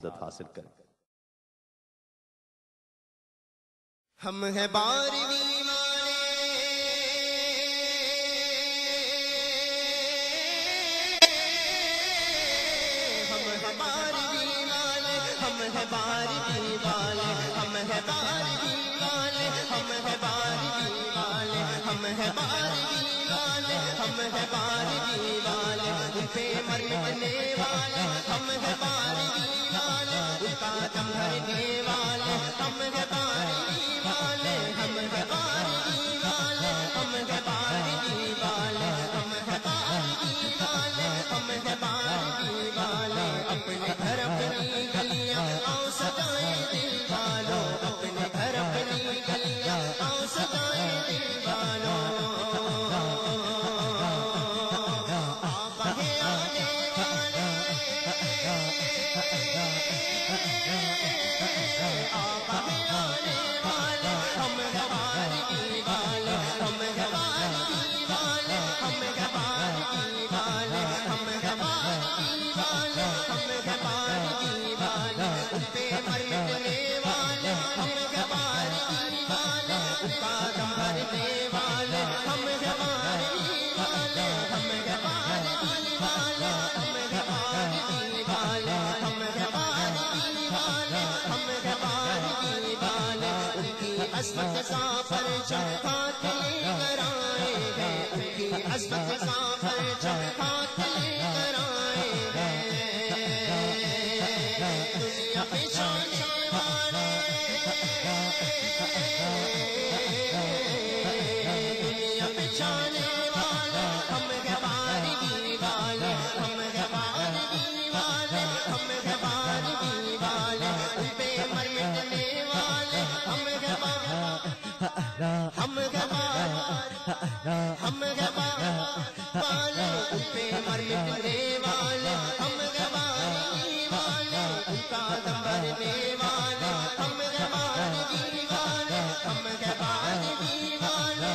سعادت حاصل کریں۔ ہم ہیں بارویں والے، ہم ہیں بارویں والے، ہم ہیں بارویں والے، ہم ہیں بارویں والے، ہم ہیں بارویں والے، ہم ہیں بارویں والے، ہم ہیں بارویں والے، ان پہ مرنے والے، ہم ہیں بارویں والے، ان کا دم بھرنے والے، ہم ہیں بارویں والے، ہم ہیں بارویں والے، ہم ہیں بارویں والے، ہم ہیں بارویں والے، ہم ہیں بارویں والے، اپنے گھر اپنی گلیاں آؤ سجائیں دل والوں، اپنے گھر اپنی گلیاں آؤ سجائیں دل والوں، آپ ہیں آنے والے، آپ ہیں آنے والے، ہم ہیں بارویں والے، ہم ہیں بارویں والے، ہم ہیں بارویں والے، ہم ہیں بارویں والے، ہم ہیں بارویں والے، ان پہ مرنے والے، ہم ہیں بارویں والے، ان کا دم بھرنے والے، ہم ہیں بارویں والے، ہم ہیں بارویں والے، ہم ہیں بارویں والے، ہم ہیں بارویں والے، ہم ہیں بارویں والے، ان کی عظمت کا پرچم ہاتھ لے کر آئے ہیں، ان کی عظمت کا پرچم ہاتھ لے کر آئے ہیں، دنیا پہ چھانے والے، دنیا پہ چھانے والے، ہم ہیں بارویں والے، ہم ہیں بارویں والے، ہم ہیں بارویں والے، ان پہ مرنے والے، ہم ہیں ہم ہیں ہم ہیں والے، ان پہ مرنے والے، ہم ہیں بارویں والے، ان کا دم بھرنے والے، ہم ہیں بارویں والے، ہم ہیں بارویں والے،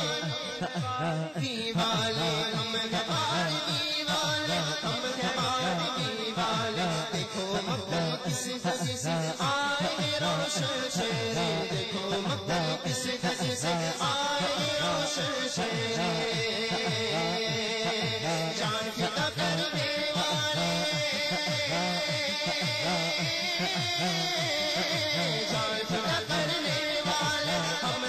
بارویں والے، ہم ہیں بارویں والے، ہم ہیں بارویں والے، دیکھو مکہ کس گز سے آئے روشن چہرے، دیکھو مکہ کس گز سے آئے روشن چہرے، جان فدا کرنے والے، جان فدا کرنے والے، ہم